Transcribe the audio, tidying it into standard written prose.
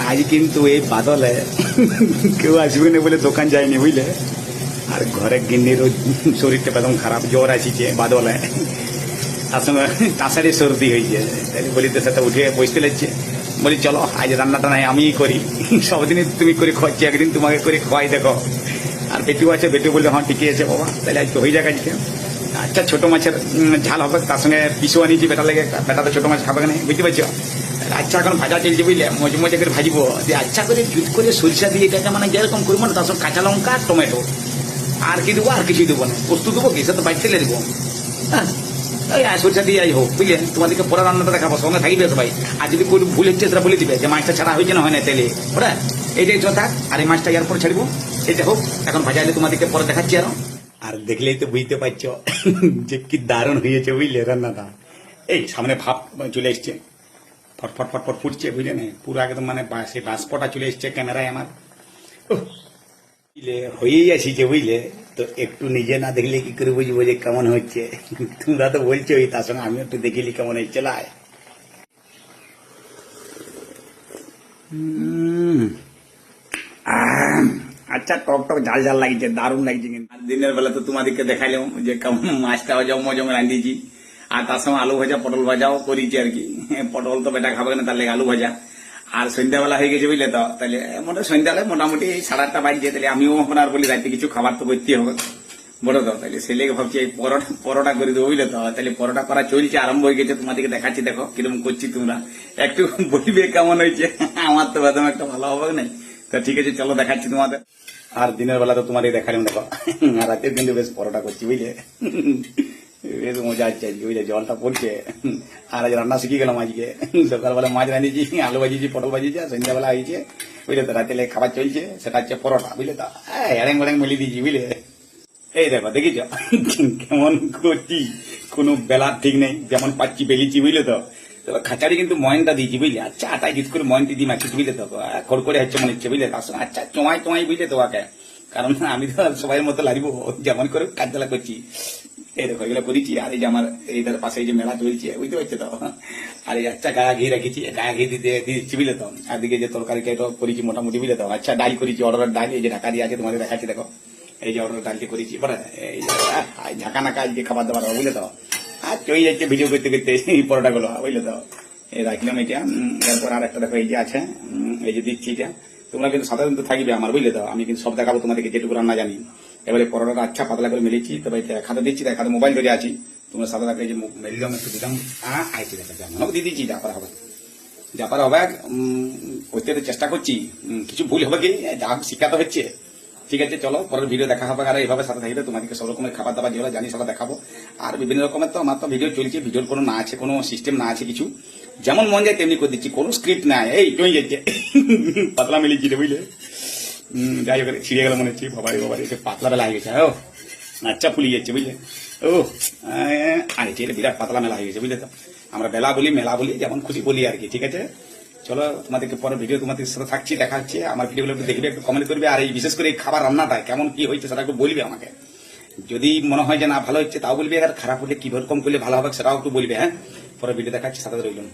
আজ কিন্তু এই বাদলে কেউ আসবে না বলে দোকান যায়নি বুঝলে। আর ঘরে গিন্নিরও শরীরটা একদম খারাপ, জ্বর আসিছে বাদলে, তার সঙ্গে তাড়াতাড়ি সর্দি হয়েছে। তাই বলি তোর সাথে উঠে বসতে লাগছে, বলি চলো আজ রান্নাটা নাই আমিই করি, সবদিনই তুমি করে খাওয়াচ্ছি, একদিন তোমাকে করে খাওয়াই দেখো। আর বেটু আছে, বেটু বললে হ্যাঁ ঠিকই আছে বাবা, তাহলে আজকে হয়ে যাক আজকে। আচ্ছা ছোট মাছের ঝাল হবে, তার সঙ্গে পিসু আনিয়েছি বেটার লেগে, বেটা তো ছোট মাছ খাবে না বুঝতে পারছো। আচ্ছা এখন ভাজা চলছে বুঝলে, মজা মজা করে ভাজবো দিয়ে আচ্ছা করে জুত করে সরিষা দিয়ে এটাকে মানে যেরকম করবো না, তার সঙ্গে কাঁচা লঙ্কা টমেটো আর কি দেবো, আর কিছুই দেবো না, পোস্ত দেবো কি সে তো বাইক তেলে দেবো। হ্যাঁ সরিষা দিয়ে যাই হোক বুঝলে, তোমাদেরকে পরে রান্নাটা দেখাবো, সঙ্গে থাকবে সবাই। আর যদি কোনো ভুল হচ্ছে সেটা বলে দিবে যে মাছটা ছাড়া হয়েছে না হয় না তেলে, ওরা এইটাই তো থাক। আর এই মাছটা এরপর ছাড়বো, এটা হোক এখন ভাজা হলে তোমাদেরকে পরে দেখাচ্ছি আরো। আর দেখলেই তো বুঝতে পারছো যে কি দারুণ হয়েছে বুঝলে রান্নাটা। এই সামনে ভাব চলে এসছে, ফটফট ফটফট ফুটছে বুঝলে না, পুরো একদম মানে সেই বাষ্পটা চলে এসছে ক্যামেরায় আমার। বুঝলে হয়েই আসিছে বুঝলে, তো একটু নিজে না দেখলে কি করে বুঝবো যে কেমন হচ্ছে। তোমরা তো বলছো তার সঙ্গে আমি একটু দেখিলি কেমন হচ্ছে লাই। আচ্ছা টক টক ঝাল ঝাল লাগছে, দারুণ লাগছে। কিন্তু দিনের বেলা তো তোমাদেরকে দেখাইলাম যে কেমন মাছটা জমা জমা রাঁধিয়েছি, আর তার সঙ্গে আলু ভাজা পটল ভাজাও করেছি আর কি। পটল তো বেটা খাবে না, তার লেগে আলু ভাজা। আর সন্ধ্যাবেলা হয়ে গেছে বুঝলে, তো তাহলে সন্ধ্যাবেলা মোটামুটি 8:30 বাজছে, তাহলে আমিও আপনার বলি রাতে কিছু খাবার তো করতে হবে বলো তো, তাহলে সেই লেগে ভাবছি এই পরোটা করে দেবো বুঝলে। তো তাহলে পরোটা করা চলছে, আরম্ভ হয়ে গেছে, তোমাদেরকে দেখাচ্ছি দেখো কিরকম করছি, তোমরা একটু বলবে কেমন হয়েছে। আমার তো বেদম একটা ভালো হবে না, তো ঠিক আছে চলো দেখাচ্ছি তোমাদের। আর দিনের বেলা তো তোমাদের দেখালাম দেখো, আর রাতের কিন্তু বেশ পরোটা করছি বুঝলে, বেশ মজা হচ্ছে আজকে বুঝলে, জলটা পড়ছে। আর আজ রান্না শিখে গেলাম আজকে, সকালবেলা মাছ রাঁধিয়েছি, আলু ভাজিয়েছি, পটল ভাজিয়েছি, আর সন্ধ্যাবেলা হয়েছে বুঝলে। তো রাতে খাবার চলছে, সেটা হচ্ছে পরোটা বুঝলে। তো এড়েং বেড়েং মিলিয়ে দিয়েছি বুঝলে। এই দেখো দেখিছ কেমন করছি, কোনো বেলার ঠিক নেই, যেমন পাচ্ছি বেলিয়েছি বুঝলে। তো খাঁচারি কিন্তু ময়নটা দিয়েছি বুঝলে, আচ্ছা আটাই জিত করে ময়নটি দিয়ে মাখিয়েছি বুঝলে। তো খড় করে হচ্ছে মনে হচ্ছে বুঝলে, তার সঙ্গে আচ্ছা চমাই টমাই বুঝলে তোমাকে, কারণ আমি তো সবাই মতো লাগবো যেমন করে কাজটা করছি। এই দেখো এগুলো করেছি। আর এই যে আমার এইটার পাশে এই যে মেলা চলছে বুঝতে পারছো তো, আর এই আচ্ছা গায়ে ঘি রেখেছি, গায়ে ঘি দিতে দিচ্ছি বুঝলে। তো আর দিকে যে তরকারি এটা করেছি মোটামুটি বুঝলে। তো আচ্ছা ডাল করেছি, অর্ডারের ডাল, এই যে ঢাকা দিয়ে আছে তোমাদের দেখাচ্ছি দেখো, এই যে অর্ডার ডালটি করেছি বলে, এই যে ঝাঁকা নাকা যে খাবার দাবার বুঝলে। তো আর চলে যাচ্ছে ভিডিও করতে করতে এই পরোটা গুলো বুঝলে। তো এই রাখলাম এটা, এরপর আর একটা দেখো এই যে আছে, এই যে দিচ্ছি এটা। তোমরা কিন্তু সাধারণত থাকবে আমার বুঝলে। তো আমি কিন্তু সব দেখাবো তোমাদেরকে যেটুকু রান্না জানি। এবারে পরোটাটা আচ্ছা পাতলা করে মেলেছি, তবে খাতে দিচ্ছি, খাতে মোবাইল ধরে আছি, তোমরা সাদা দেখো এই যে মেলিলাম একটু দিলাম, আইছি দেখা জানো দিয়ে দিচ্ছি, যা পারা হবে যা পারা হবে করতে তো চেষ্টা করছি। কিছু ভুল হবে কি, যা শিখাতে হচ্ছে। ঠিক আছে চলো পরের ভিডিও দেখা হবে, আর এইভাবে সাথে থাকবে, তোমাদেরকে সব রকমের খাবার দাবার যেগুলো জানি সেটা দেখাবো। আর বিভিন্ন রকমের তো আমার তো ভিডিও চলছে, ভিডিওর কোনো না আছে, কোনো সিস্টেম না আছে কিছু, যেমন মন যায় তেমনি করে দিচ্ছি, কোনো স্ক্রিপ্ট নাই। এই চলে যাচ্ছে পাতলা মিলিয়েছি বুঝলে, যাই হোক ছিঁড়ে গেল মনে হচ্ছে, বাবারে বাবারে সে পাতলা বেলা হয়ে গেছে। ও আচ্ছা ফুলিয়ে যাচ্ছে বুঝলে। ও আরে এটা বিরাট পাতলা মেলা হয়ে গেছে বুঝলে। তো আমরা বেলা বলি মেলা বলি, যেমন খুশি বলি আর কি। ঠিক আছে চলো তোমাদেরকে পরে ভিডিও তোমাদের সাথে থাকছি, দেখাচ্ছি। আমার ভিডিওগুলো একটু দেখবে, একটু কমেন্ট করবে, আর এই বিশেষ করে এই খাবার রান্নাটা কেমন কি হয়েছে সেটা একটু বলবে আমাকে। যদি মনে হয় যে না ভালো হচ্ছে তাও বলবে, আর খারাপ হলে কি রকম করলে ভালো হবে সেটাও একটু বলবে। হ্যাঁ পরে ভিডিও দেখাচ্ছি, সাথে রইলাম।